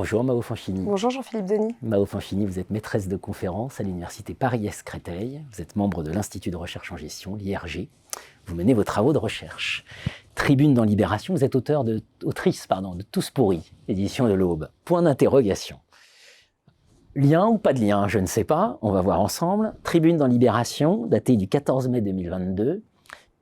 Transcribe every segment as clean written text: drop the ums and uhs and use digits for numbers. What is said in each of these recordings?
Bonjour Mao Fanchini. Bonjour Jean-Philippe Denis. Mao Fanchini, vous êtes maîtresse de conférences à l'université Paris-Est-Créteil. Vous êtes membre de l'Institut de recherche en gestion, l'IRG. Vous menez vos travaux de recherche. Tribune dans Libération, vous êtes autrice de Tous pourris, édition de l'Aube. Point d'interrogation. Lien ou pas de lien, je ne sais pas, on va voir ensemble. Tribune dans Libération, datée du 14 mai 2022,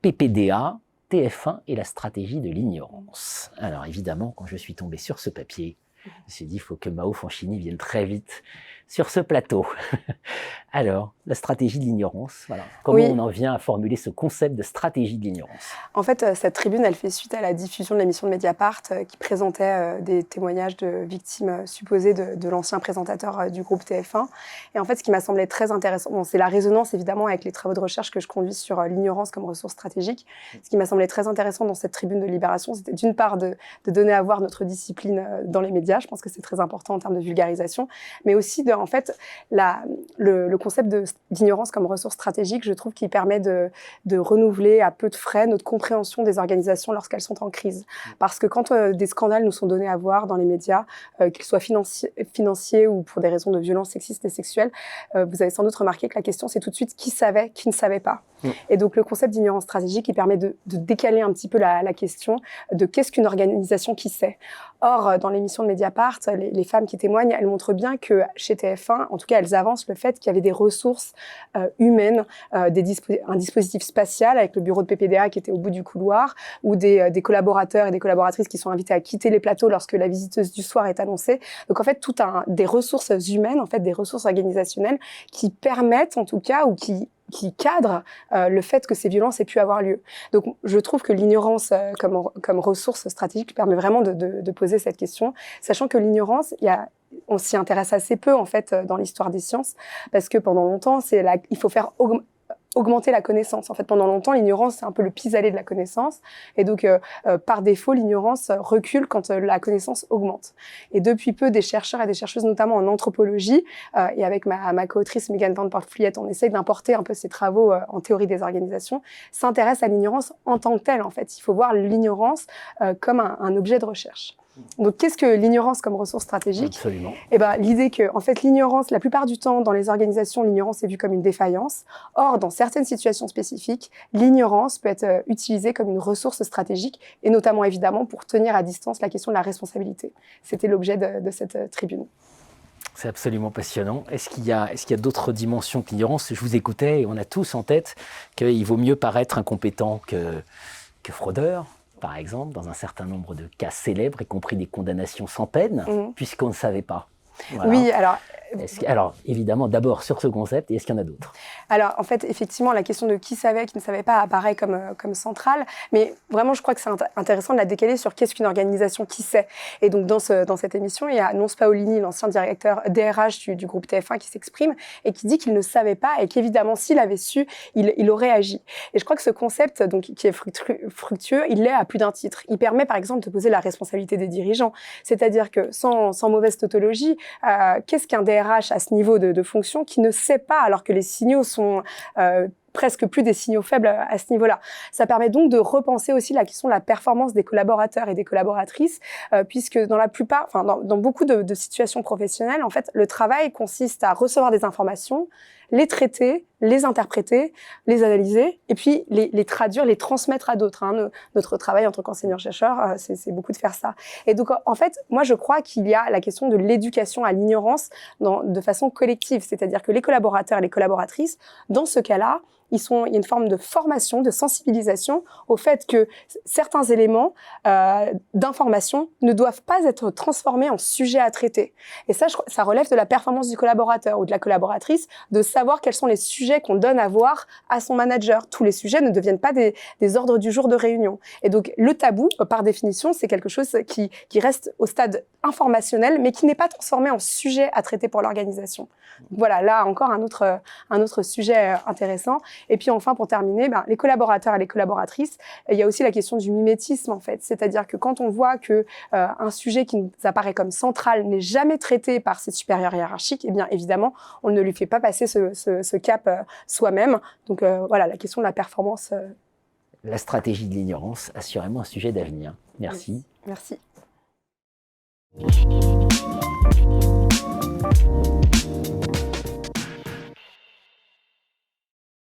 PPDA, TF1 et la stratégie de l'ignorance. Alors évidemment, quand je suis tombé sur ce papier, je me suis dit, il faut que Mao Fanchini vienne très vite sur ce plateau. Alors, la stratégie de l'ignorance, voilà. Comment on en vient à formuler ce concept de stratégie de l'ignorance? En fait, cette tribune, elle fait suite à la diffusion de l'émission de Mediapart qui présentait des témoignages de victimes supposées de l'ancien présentateur du groupe TF1. Et en fait, ce qui m'a semblé très intéressant, c'est la résonance évidemment avec les travaux de recherche que je conduis sur l'ignorance comme ressource stratégique. Ce qui m'a semblé très intéressant dans cette tribune de Libération, c'était d'une part de donner à voir notre discipline dans les médias, je pense que c'est très important en termes de vulgarisation, mais aussi en fait, le concept d'ignorance comme ressource stratégique, je trouve qu'il permet de renouveler à peu de frais notre compréhension des organisations lorsqu'elles sont en crise. Parce que quand des scandales nous sont donnés à voir dans les médias, qu'ils soient financiers ou pour des raisons de violence sexistes et sexuelles, vous avez sans doute remarqué que la question, c'est tout de suite qui savait, qui ne savait pas. Et donc, le concept d'ignorance stratégique, il permet de décaler un petit peu la question de qu'est-ce qu'une organisation qui sait. Or, dans l'émission de Mediapart, les femmes qui témoignent, elles montrent bien que chez TF1, en tout cas, elles avancent le fait qu'il y avait des ressources humaines, un dispositif spatial avec le bureau de PPDA qui était au bout du couloir, ou des collaborateurs et des collaboratrices qui sont invités à quitter les plateaux lorsque la visiteuse du soir est annoncée. Donc, en fait, des ressources humaines, en fait, des ressources organisationnelles qui permettent, en tout cas, ou qui cadre le fait que ces violences aient pu avoir lieu. Donc, je trouve que l'ignorance comme ressource stratégique permet vraiment de poser cette question, sachant que l'ignorance, on s'y intéresse assez peu en fait dans l'histoire des sciences, parce que pendant longtemps, il faut faire augmenter la connaissance. En fait, pendant longtemps, l'ignorance, c'est un peu le pis-aller de la connaissance. Et donc, par défaut, l'ignorance recule quand la connaissance augmente. Et depuis peu, des chercheurs et des chercheuses, notamment en anthropologie, et avec ma co-autrice Megan Van Port-Fliet, on essaie d'importer un peu ces travaux en théorie des organisations, s'intéressent à l'ignorance en tant que telle. En fait, il faut voir l'ignorance comme un objet de recherche. Donc, qu'est-ce que l'ignorance comme ressource stratégique? Absolument. Eh ben, l'idée que, en fait, l'ignorance, la plupart du temps, dans les organisations, l'ignorance est vue comme une défaillance. Or, dans certaines situations spécifiques, l'ignorance peut être utilisée comme une ressource stratégique, et notamment, évidemment, pour tenir à distance la question de la responsabilité. C'était l'objet de cette tribune. C'est absolument passionnant. Est-ce qu'il y a d'autres dimensions que l'ignorance? Je vous écoutais et on a tous en tête qu'il vaut mieux paraître incompétent que fraudeur, par exemple, dans un certain nombre de cas célèbres, y compris des condamnations sans peine, puisqu'on ne savait pas. Voilà. Oui, alors, évidemment, d'abord sur ce concept, et est-ce qu'il y en a d'autres? Alors, en fait, effectivement, la question de qui savait, qui ne savait pas apparaît comme centrale, mais vraiment, je crois que c'est intéressant de la décaler sur qu'est-ce qu'une organisation qui sait. Et donc, dans cette émission, il y a Nonce Paolini, l'ancien directeur DRH du groupe TF1, qui s'exprime et qui dit qu'il ne savait pas et qu'évidemment, s'il avait su, il aurait agi. Et je crois que ce concept, donc, qui est fructueux, il l'est à plus d'un titre. Il permet, par exemple, de poser la responsabilité des dirigeants. C'est-à-dire que, sans mauvaise tautologie, qu'est-ce qu'un DRH à ce niveau de fonction qui ne sait pas, alors que les signaux sont presque plus des signaux faibles à ce niveau-là. Ça permet donc de repenser aussi la question de la performance des collaborateurs et des collaboratrices, puisque dans beaucoup de situations professionnelles, en fait, le travail consiste à recevoir des informations, les traiter, les interpréter, les analyser, et puis les traduire, les transmettre à d'autres. Notre travail en tant qu'enseignant-chercheur, c'est beaucoup de faire ça. Et donc, en fait, moi, je crois qu'il y a la question de l'éducation à l'ignorance de façon collective, c'est-à-dire que les collaborateurs et les collaboratrices, dans ce cas-là, il y a une forme de formation, de sensibilisation au fait que certains éléments d'information ne doivent pas être transformés en sujets à traiter. Et ça relève de la performance du collaborateur ou de la collaboratrice de savoir quels sont les sujets qu'on donne à voir à son manager. Tous les sujets ne deviennent pas des ordres du jour de réunion. Et donc, le tabou, par définition, c'est quelque chose qui reste au stade informationnel, mais qui n'est pas transformé en sujet à traiter pour l'organisation. Voilà, là encore un autre sujet intéressant. Et puis enfin, pour terminer, les collaborateurs et les collaboratrices, il y a aussi la question du mimétisme en fait. C'est-à-dire que quand on voit que un sujet qui nous apparaît comme central n'est jamais traité par ses supérieurs hiérarchiques, eh bien évidemment, on ne lui fait pas passer ce cap soi-même. Donc voilà, la question de la performance. La stratégie de l'ignorance, assurément un sujet d'avenir. Merci. Merci.